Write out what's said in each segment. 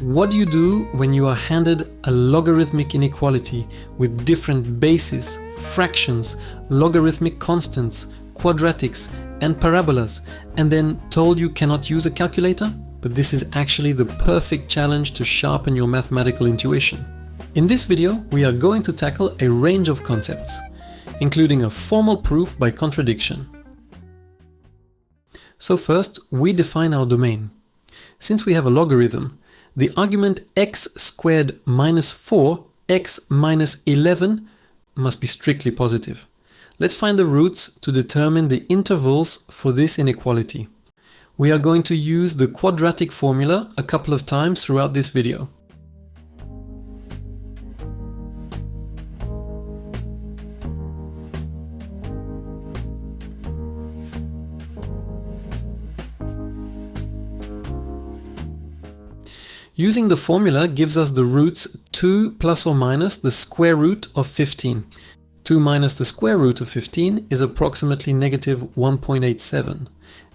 What do you do when you are handed a logarithmic inequality with different bases, fractions, logarithmic constants, quadratics, and parabolas, and then told you cannot use a calculator? But this is actually the perfect challenge to sharpen your mathematical intuition. In this video, we are going to tackle a range of concepts, including a formal proof by contradiction. So first, we define our domain. Since we have a logarithm, the argument x squared minus 4x minus 11 must be strictly positive. Let's find the roots to determine the intervals for this inequality. We are going to use the quadratic formula a couple of times throughout this video. Using the formula gives us the roots 2 plus or minus the square root of 15. 2 minus the square root of 15 is approximately negative 1.87.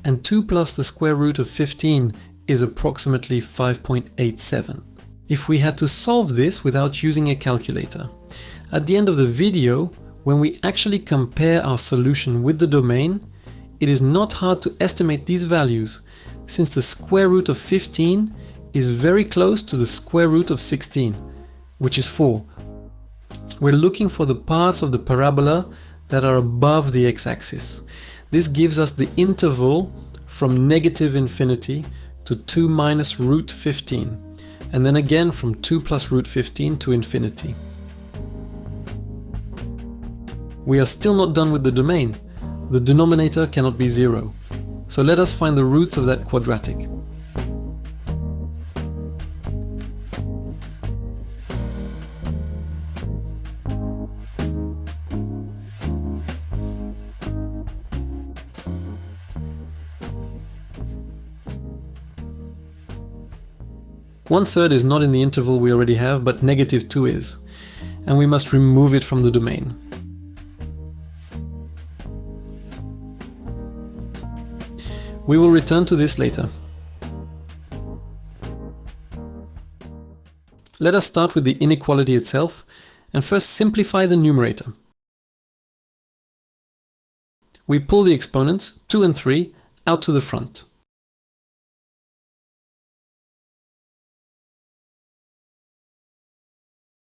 And 2 plus the square root of 15 is approximately 5.87. If we had to solve this without using a calculator, at the end of the video, when we actually compare our solution with the domain, it is not hard to estimate these values, since the square root of 15 is very close to the square root of 16, which is 4. We're looking for the parts of the parabola that are above the x-axis. This gives us the interval from negative infinity to 2 minus root 15, and then again from 2 plus root 15 to infinity. We are still not done with the domain. The denominator cannot be 0. So let us find the roots of that quadratic. One third is not in the interval we already have, but negative 2 is, and we must remove it from the domain. We will return to this later. Let us start with the inequality itself, and first simplify the numerator. We pull the exponents, 2 and 3, out to the front.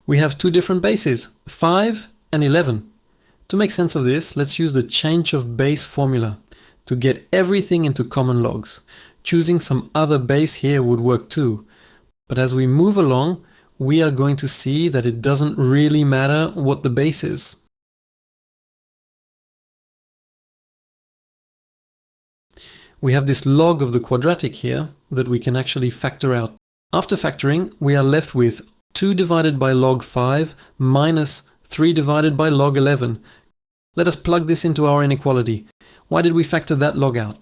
We have two different bases, 5 and 11. To make sense of this, let's use the change of base formula to get everything into common logs. Choosing some other base here would work too, but as we move along, we are going to see that it doesn't really matter what the base is. We have this log of the quadratic here that we can actually factor out. After factoring, we are left with 2 divided by log 5 minus 3 divided by log 11. Let us plug this into our inequality. Why did we factor that log out?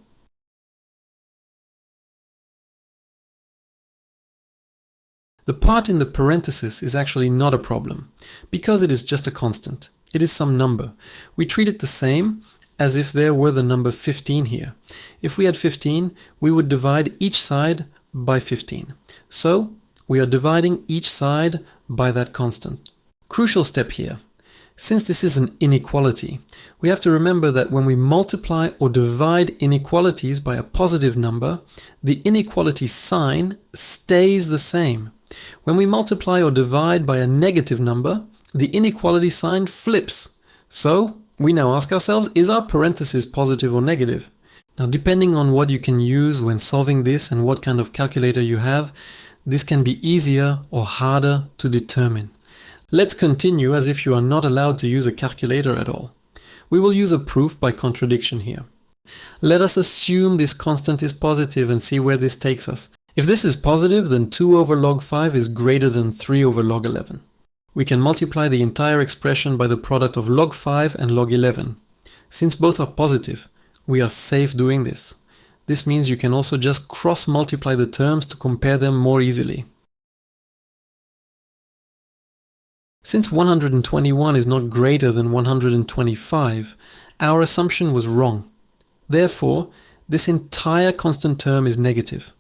The part in the parenthesis is actually not a problem, because it is just a constant. It is some number. We treat it the same as if there were the number 15 here. If we had 15, we would divide each side by 15. So, we are dividing each side by that constant. Crucial step here. Since this is an inequality, we have to remember that when we multiply or divide inequalities by a positive number, the inequality sign stays the same. When we multiply or divide by a negative number, the inequality sign flips. So, we now ask ourselves, is our parenthesis positive or negative? Now, depending on what you can use when solving this and what kind of calculator you have, this can be easier or harder to determine. Let's continue as if you are not allowed to use a calculator at all. We will use a proof by contradiction here. Let us assume this constant is positive and see where this takes us. If this is positive, then 2 over log 5 is greater than 3 over log 11. We can multiply the entire expression by the product of log 5 and log 11. Since both are positive, we are safe doing this. This means you can also just cross-multiply the terms to compare them more easily. Since 121 is not greater than 125, our assumption was wrong. Therefore, this entire constant term is negative.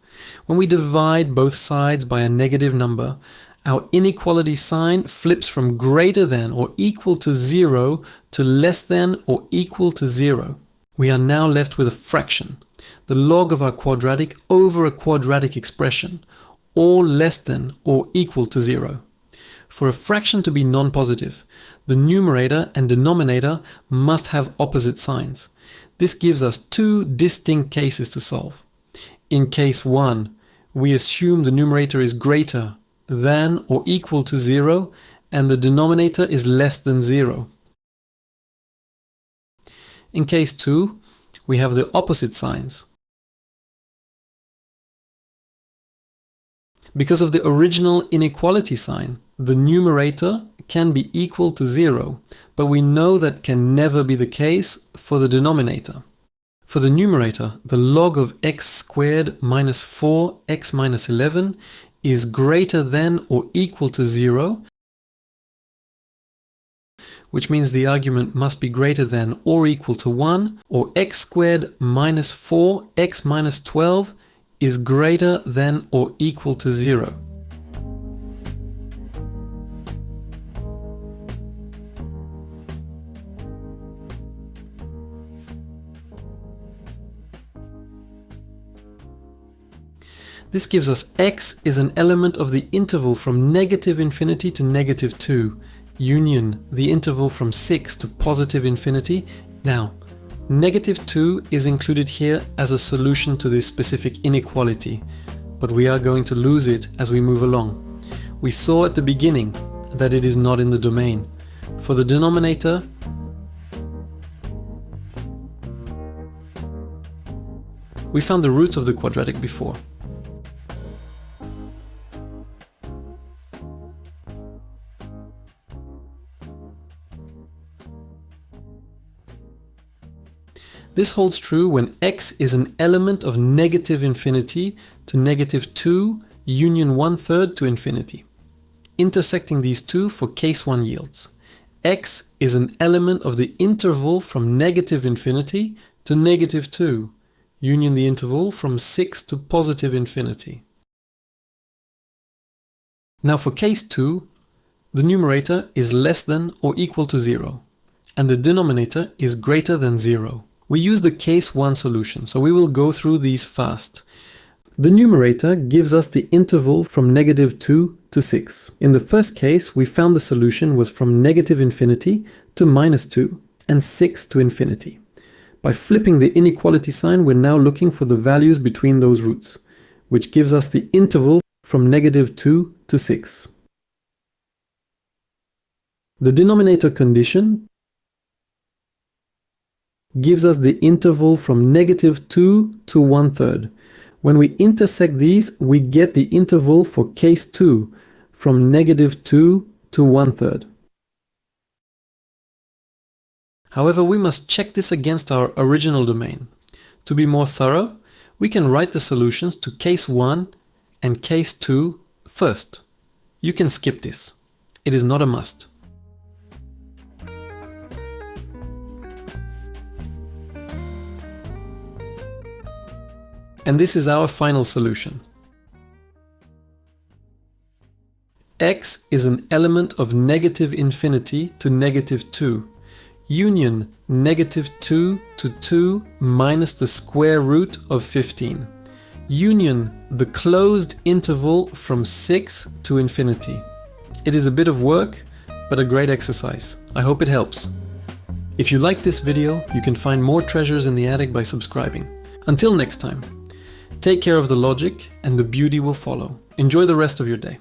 When we divide both sides by a negative number, our inequality sign flips from greater than or equal to 0 to less than or equal to 0. We are now left with a fraction, the log of our quadratic over a quadratic expression, or less than or equal to 0. For a fraction to be non-positive, the numerator and denominator must have opposite signs. This gives us two distinct cases to solve. In case 1, we assume the numerator is greater than or equal to 0 and the denominator is less than 0. In case 2, we have the opposite signs. Because of the original inequality sign, the numerator can be equal to 0, but we know that can never be the case for the denominator. For the numerator, the log of x squared minus 4x minus 11 is greater than or equal to 0, which means the argument must be greater than or equal to 1, or x squared minus 4x minus 12 is greater than or equal to 0. This gives us x is an element of the interval from negative infinity to negative 2, union the interval from 6 to positive infinity. Now, negative 2 is included here as a solution to this specific inequality, but we are going to lose it as we move along. We saw at the beginning that it is not in the domain. For the denominator, we found the roots of the quadratic before. This holds true when x is an element of negative infinity to negative 2 union 1/3 to infinity. Intersecting these two for case 1 yields. X is an element of the interval from negative infinity to negative 2, union the interval from 6 to positive infinity. Now for case 2, the numerator is less than or equal to 0, and the denominator is greater than 0. We use the case 1 solution, so we will go through these fast. The numerator gives us the interval from negative 2 to 6. In the first case, we found the solution was from negative infinity to minus 2 and 6 to infinity. By flipping the inequality sign, we're now looking for the values between those roots, which gives us the interval from negative 2 to 6. The denominator condition gives us the interval from negative 2 to 1/3. When we intersect these, we get the interval for case 2 from negative 2 to 1/3. However, we must check this against our original domain. To be more thorough, we can write the solutions to case 1 and case 2 first. You can skip this. It is not a must. And this is our final solution. X is an element of negative infinity to negative 2, union negative 2 to 2 minus the square root of 15, union the closed interval from 6 to infinity. It is a bit of work, but a great exercise. I hope it helps. If you liked this video, you can find more treasures in the attic by subscribing. Until next time. Take care of the logic, and the beauty will follow. Enjoy the rest of your day.